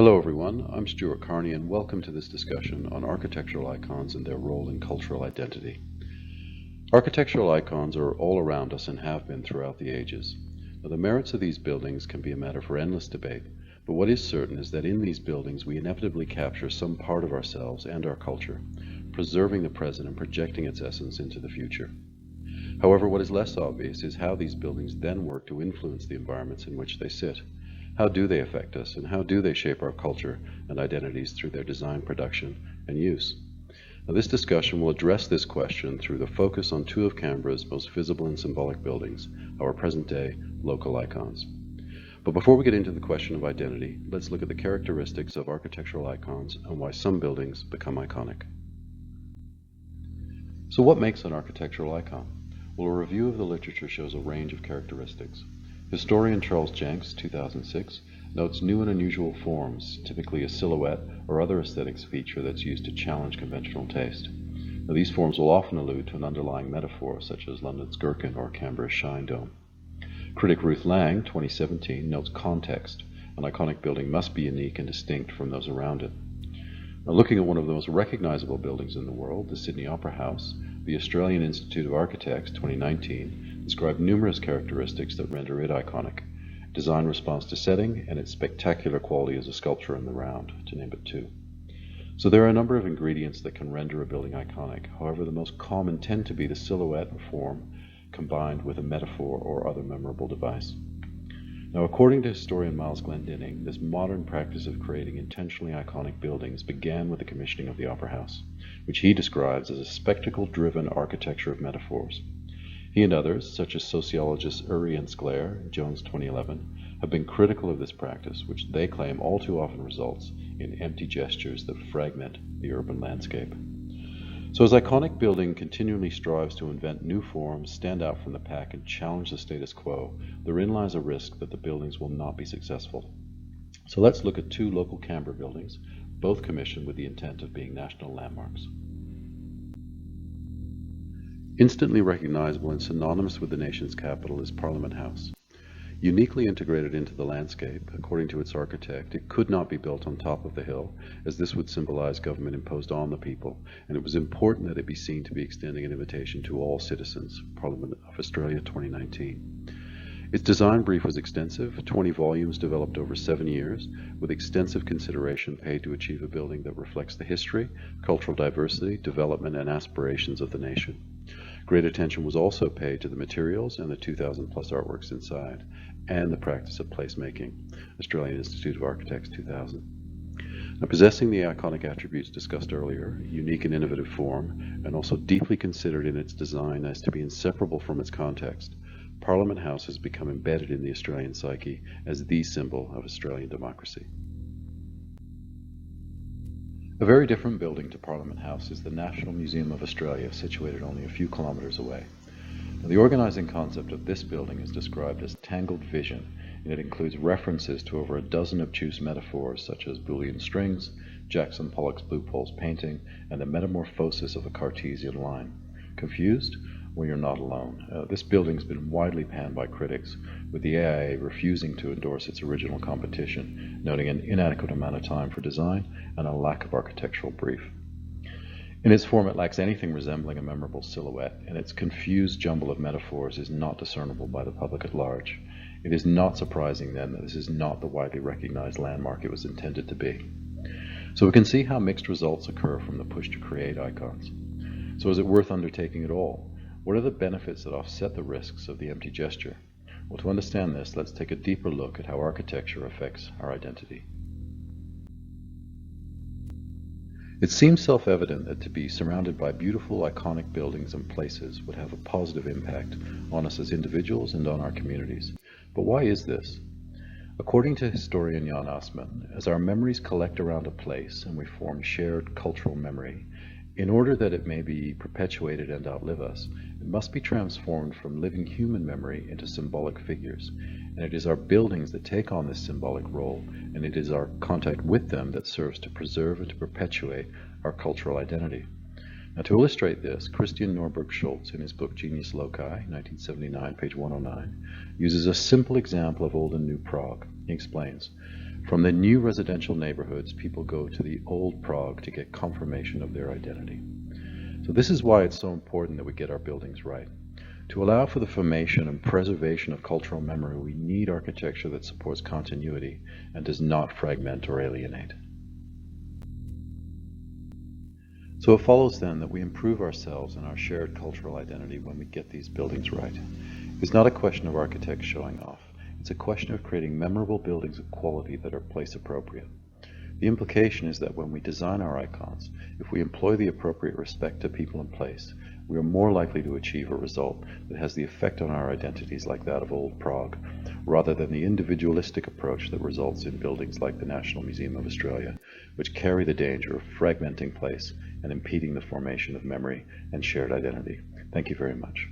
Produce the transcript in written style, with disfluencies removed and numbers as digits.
Hello everyone, I'm Stuart Carney and welcome to this discussion on architectural icons and their role in cultural identity. Architectural icons are all around us and have been throughout the ages. Now, the merits of these buildings can be a matter for endless debate, but what is certain is that in these buildings we inevitably capture some part of ourselves and our culture, preserving the present and projecting its essence into the future. However, what is less obvious is how these buildings then work to influence the environments in which they sit. How do they affect us, and how do they shape our culture and identities through their design, production, and use? Now, this discussion will address this question through the focus on two of Canberra's most visible and symbolic buildings, our present-day local icons. But before we get into the question of identity, let's look at the characteristics of architectural icons and why some buildings become iconic. So what makes an architectural icon? Well, a review of the literature shows a range of characteristics. Historian Charles Jenks, 2006, notes new and unusual forms, typically a silhouette or other aesthetics feature that's used to challenge conventional taste. Now, these forms will often allude to an underlying metaphor, such as London's Gherkin or Canberra's Shine Dome. Critic Ruth Lang, 2017, notes context. An iconic building must be unique and distinct from those around it. Now, looking at one of the most recognizable buildings in the world, the Sydney Opera House, the Australian Institute of Architects, 2019, described numerous characteristics that render it iconic. Design response to setting and its spectacular quality as a sculpture in the round, to name but two. So there are a number of ingredients that can render a building iconic. However, the most common tend to be the silhouette or form combined with a metaphor or other memorable device. Now, according to historian Miles Glendinning, this modern practice of creating intentionally iconic buildings began with the commissioning of the Opera House, which he describes as a spectacle-driven architecture of metaphors. He and others, such as sociologists Urry and Sclair, Jones 2011, have been critical of this practice, which they claim all too often results in empty gestures that fragment the urban landscape. So as iconic building continually strives to invent new forms, stand out from the pack, and challenge the status quo, therein lies a risk that the buildings will not be successful. So let's look at two local Canberra buildings, both commissioned with the intent of being national landmarks. Instantly recognizable and synonymous with the nation's capital is Parliament House. Uniquely integrated into the landscape, according to its architect, it could not be built on top of the hill, as this would symbolize government imposed on the people, and it was important that it be seen to be extending an invitation to all citizens. Parliament of Australia, 2019. Its design brief was extensive, 20 volumes developed over 7 years, with extensive consideration paid to achieve a building that reflects the history, cultural diversity, development, and aspirations of the nation. Great attention was also paid to the materials and the 2,000 plus artworks inside, and the practice of placemaking. Australian Institute of Architects, 2000. Now, possessing the iconic attributes discussed earlier, unique and innovative form, and also deeply considered in its design as to be inseparable from its context, Parliament House has become embedded in the Australian psyche as the symbol of Australian democracy. A very different building to Parliament House is the National Museum of Australia, situated only a few kilometres away. Now, the organising concept of this building is described as tangled vision, and it includes references to over a dozen obtuse metaphors such as Boolean strings, Jackson Pollock's Blue Poles painting, and the metamorphosis of a Cartesian line. Confused? Well, you're not alone. This building's been widely panned by critics, with the AIA refusing to endorse its original competition, noting an inadequate amount of time for design and a lack of architectural brief. In its form, it lacks anything resembling a memorable silhouette, and its confused jumble of metaphors is not discernible by the public at large. It is not surprising, then, that this is not the widely recognized landmark it was intended to be. So we can see how mixed results occur from the push to create icons. So is it worth undertaking at all? What are the benefits that offset the risks of the empty gesture? Well, to understand this, let's take a deeper look at how architecture affects our identity. It seems self-evident that to be surrounded by beautiful, iconic buildings and places would have a positive impact on us as individuals and on our communities. But why is this? According to historian Jan Assmann, as our memories collect around a place and we form shared cultural memory, in order that it may be perpetuated and outlive us, it must be transformed from living human memory into symbolic figures. And it is our buildings that take on this symbolic role, and it is our contact with them that serves to preserve and to perpetuate our cultural identity. Now, to illustrate this, Christian Norberg Schultz, in his book Genius Loci, 1979, page 109, uses a simple example of Old and New Prague. He explains, From the new residential neighborhoods, people go to the old Prague to get confirmation of their identity. So this is why it's so important that we get our buildings right. To allow for the formation and preservation of cultural memory, we need architecture that supports continuity and does not fragment or alienate. So it follows then that we improve ourselves and our shared cultural identity when we get these buildings right. It's not a question of architects showing off. It's a question of creating memorable buildings of quality that are place appropriate. The implication is that when we design our icons, if we employ the appropriate respect to people and place, we are more likely to achieve a result that has the effect on our identities like that of old Prague, rather than the individualistic approach that results in buildings like the National Museum of Australia, which carry the danger of fragmenting place and impeding the formation of memory and shared identity. Thank you very much.